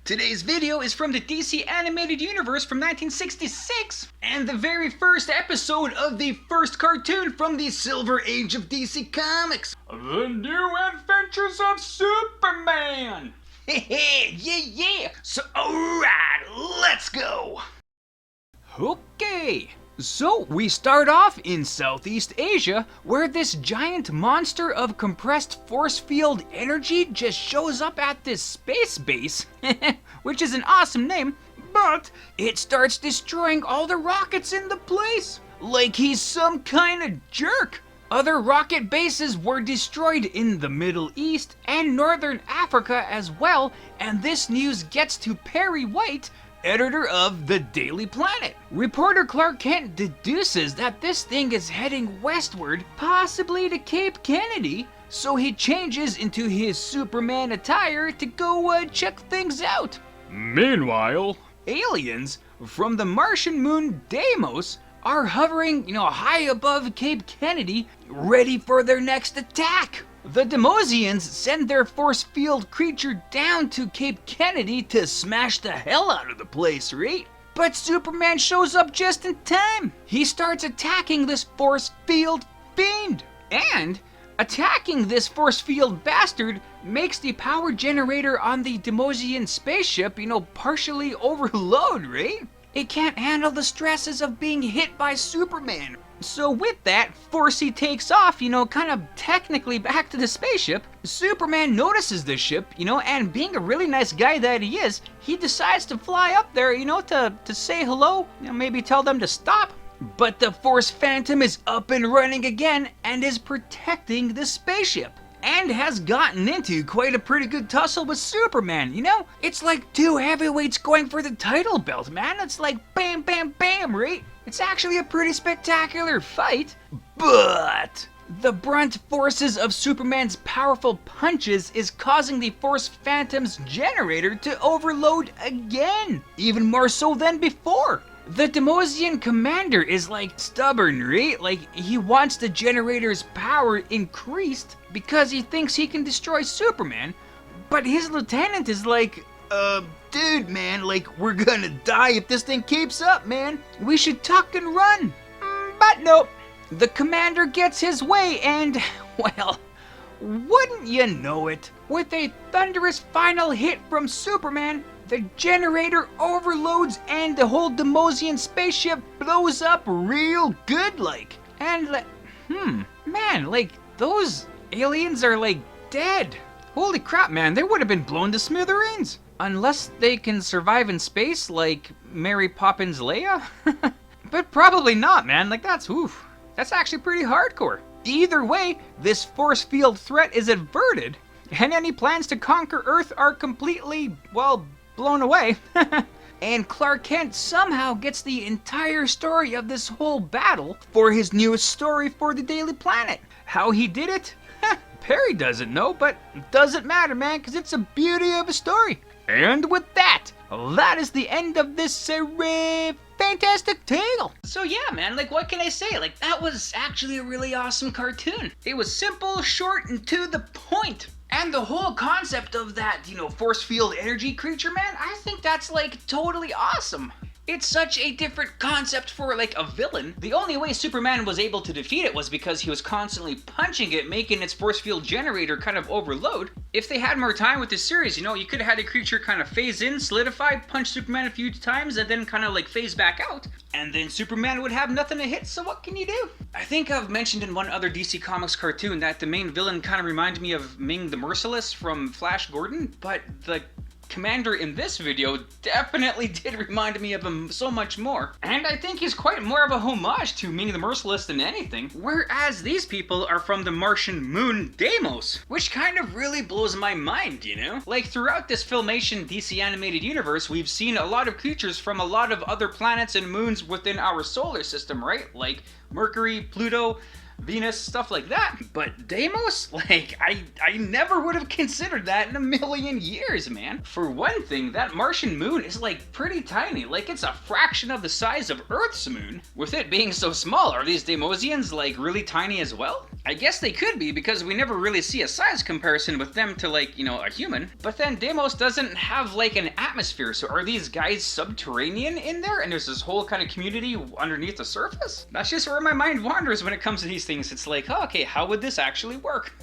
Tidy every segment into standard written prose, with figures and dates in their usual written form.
Today's video is from the DC Animated Universe from 1966, and the very first episode of the first cartoon from the Silver Age of DC Comics. The New Adventures of Superman! Yeah! So, alright, let's go! Okay, so we start off in Southeast Asia, where this giant monster of compressed force field energy just shows up at this space base, which is an awesome name, but it starts destroying all the rockets in the place, like he's some kind of jerk. Other rocket bases were destroyed in the Middle East and Northern Africa as well, and this news gets to Perry White, editor of The Daily Planet. Reporter Clark Kent deduces that this thing is heading westward, possibly to Cape Kennedy, so he changes into his Superman attire to go check things out. Meanwhile, aliens from the Martian moon Deimos are hovering, high above Cape Kennedy, ready for their next attack. The Deimosians send their force field creature down to Cape Kennedy to smash the hell out of the place, right? But Superman shows up just in time. He starts attacking this force field fiend. And attacking this force field bastard makes the power generator on the Deimosian spaceship, partially overload, right? It can't handle the stresses of being hit by Superman. So with that, Forcey takes off, kind of technically back to the spaceship. Superman notices the ship, and being a really nice guy that he is, he decides to fly up there, to say hello, maybe tell them to stop. But the Force Phantom is up and running again and is protecting the spaceship. And has gotten into quite a pretty good tussle with Superman, It's like two heavyweights going for the title belt, man. It's like bam, bam, bam, right? It's actually a pretty spectacular fight, but the brunt forces of Superman's powerful punches is causing the Force Phantom's generator to overload again, even more so than before. The Deimosian commander is stubborn, right? He wants the generator's power increased because he thinks he can destroy Superman, but his lieutenant is dude, man, we're gonna die if this thing keeps up, man. We should tuck and run. But nope, the commander gets his way and, well, wouldn't you know it, with a thunderous final hit from Superman, the generator overloads and the whole Deimosian spaceship blows up real good, And, man, those aliens are, dead. Holy crap, man, they would have been blown to smithereens. Unless they can survive in space like Mary Poppins Leia? But probably not, man. That's actually pretty hardcore. Either way, this force field threat is averted, and any plans to conquer Earth are completely, blown away. And Clark Kent somehow gets the entire story of this whole battle for his newest story for the Daily Planet. How he did it? Perry doesn't know, but it doesn't matter, man, because it's a beauty of a story. And with that, that is the end of this fantastic tale. So yeah, man, what can I say? That was actually a really awesome cartoon. It was simple, short, and to the point. And the whole concept of that, force field energy creature, man, I think that's totally awesome. It's such a different concept for a villain. The only way Superman was able to defeat it was because he was constantly punching it, making its force field generator kind of overload. If they had more time with this series, you could have had a creature kind of phase in, solidify, punch Superman a few times, and then kind of phase back out. And then Superman would have nothing to hit, so what can you do? I think I've mentioned in one other DC Comics cartoon that the main villain kind of reminded me of Ming the Merciless from Flash Gordon, but the commander in this video definitely did remind me of him so much more. And I think he's quite more of a homage to Ming the Merciless than anything, whereas these people are from the Martian moon Deimos, which kind of really blows my mind, Throughout this Filmation DC Animated Universe, we've seen a lot of creatures from a lot of other planets and moons within our solar system, right? Like Mercury, Pluto, Venus, stuff like that. But Deimos? I never would have considered that in a million years, man. For one thing, that Martian moon is pretty tiny. It's a fraction of the size of Earth's moon. With it being so small, are these Deimosians really tiny as well? I guess they could be, because we never really see a size comparison with them to, like, you know, a human. But then Deimos doesn't have like an atmosphere, so are these guys subterranean in there and there's this whole kind of community underneath the surface? That's just where my mind wanders when it comes to these things. It's like, oh, okay, how would this actually work?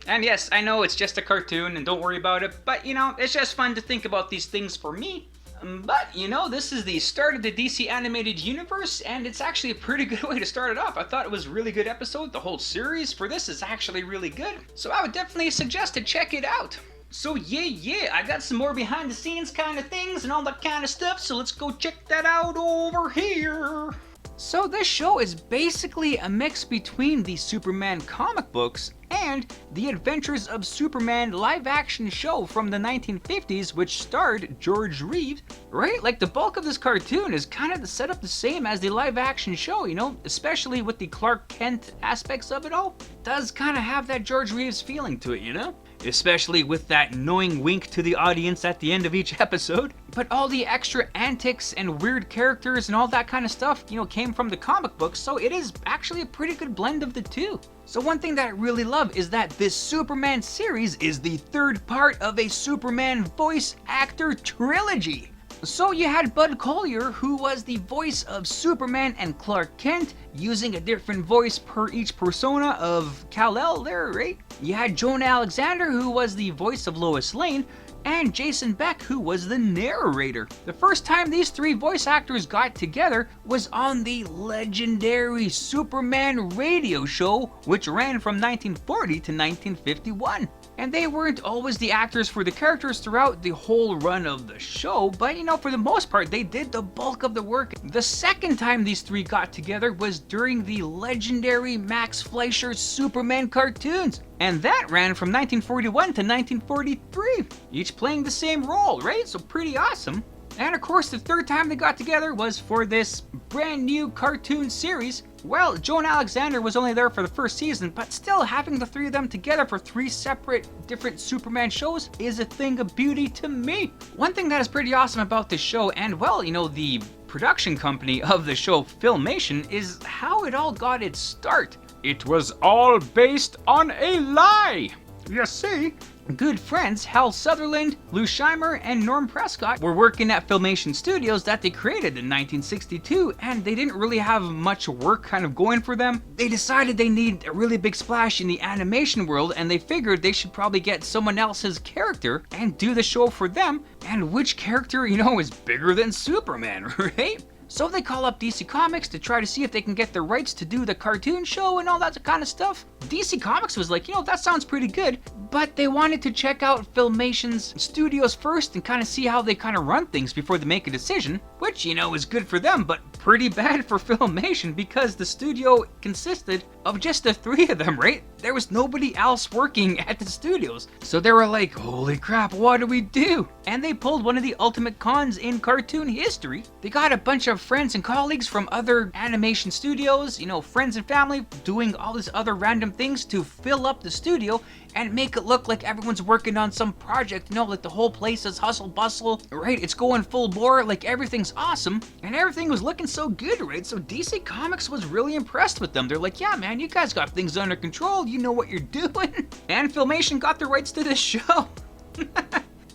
And yes, I know it's just a cartoon and don't worry about it, but you know, it's just fun to think about these things for me. But, you know, this is the start of the DC animated universe, and it's actually a pretty good way to start it off. I thought it was a really good episode. The whole series for this is actually really good, so I would definitely suggest to check it out. So yeah, I got some more behind the scenes kind of things and all that kind of stuff, so let's go check that out over here. So this show is basically a mix between the Superman comic books and the Adventures of Superman live-action show from the 1950s, which starred George Reeves, right? Like, the bulk of this cartoon is kind of set up the same as the live-action show, you know, especially with the Clark Kent aspects of it all. It does kind of have that George Reeves feeling to it, you know? Especially with that knowing wink to the audience at the end of each episode. But all the extra antics and weird characters and all that kind of stuff, you know, came from the comic books, so it is actually a pretty good blend of the two. So one thing that I really love is that this Superman series is the third part of a Superman voice actor trilogy. So you had Bud Collyer, who was the voice of Superman and Clark Kent, using a different voice per each persona of Kal-El there, right? You had Jonah Alexander, who was the voice of Lois Lane, and Jason Beck, who was the narrator. The first time these three voice actors got together was on the legendary Superman radio show, which ran from 1940 to 1951. And they weren't always the actors for the characters throughout the whole run of the show, but you know, for the most part, they did the bulk of the work. The second time these three got together was during the legendary Max Fleischer Superman cartoons, and that ran from 1941 to 1943, each playing the same role, right? So pretty awesome. And of course, the third time they got together was for this brand new cartoon series. Well, Jonah Alexander was only there for the first season, but still having the three of them together for three separate different Superman shows is a thing of beauty to me. One thing that is pretty awesome about this show, and well, you know, the production company of the show, Filmation, is how it all got its start. It was all based on a lie! You see? Good friends Hal Sutherland, Lou Scheimer, and Norm Prescott were working at Filmation Studios that they created in 1962, and they didn't really have much work kind of going for them. They decided they needed a really big splash in the animation world, and they figured they should probably get someone else's character and do the show for them. And which character, you know, is bigger than Superman, right? So they call up DC Comics to try to see if they can get the rights to do the cartoon show and all that kind of stuff. DC Comics was like, you know, that sounds pretty good, but they wanted to check out Filmation's studios first and kind of see how they kind of run things before they make a decision, which, you know, is good for them, but pretty bad for Filmation because the studio consisted of just the three of them, right? There was nobody else working at the studios. So they were like, holy crap, what do we do? And they pulled one of the ultimate cons in cartoon history. They got a bunch of friends and colleagues from other animation studios, you know, friends and family, doing all these other random things to fill up the studio and make it look like everyone's working on some project, you know, like the whole place is hustle bustle, right? It's going full bore, like everything's awesome, and everything was looking so good, right? So DC Comics was really impressed with them. They're like, yeah, man, you guys got things under control, you know what you're doing. And Filmation got the rights to this show.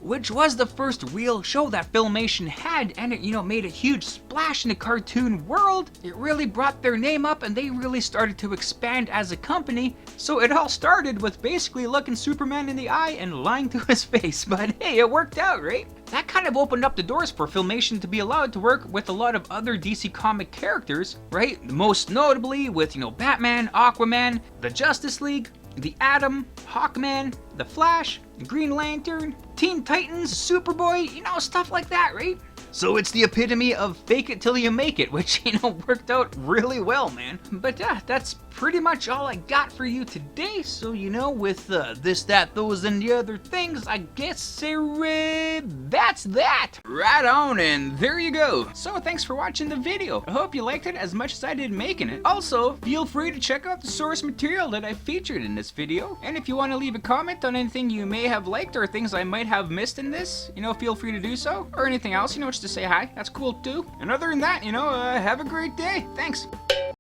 Which was the first real show that Filmation had, and it, you know, made a huge splash in the cartoon world. It really brought their name up, and they really started to expand as a company. So it all started with basically looking Superman in the eye and lying to his face, but hey, it worked out, right? That kind of opened up the doors for Filmation to be allowed to work with a lot of other DC comic characters, right? Most notably with, you know, Batman, Aquaman, the Justice League, the Atom, Hawkman, the Flash, Green Lantern, Teen Titans, Superboy, you know, stuff like that, right? So it's the epitome of fake it till you make it, which, you know, worked out really well, man. But yeah, that's pretty much all I got for you today. So, you know, with this, that, those, and the other things, I guess that's that. Right on, and there you go. So thanks for watching the video. I hope you liked it as much as I did making it. Also, feel free to check out the source material that I featured in this video. And if you want to leave a comment on anything you may have liked or things I might have missed in this, you know, feel free to do so. Or anything else, you know, just to say hi. That's cool too. And other than that, you know, have a great day. Thanks.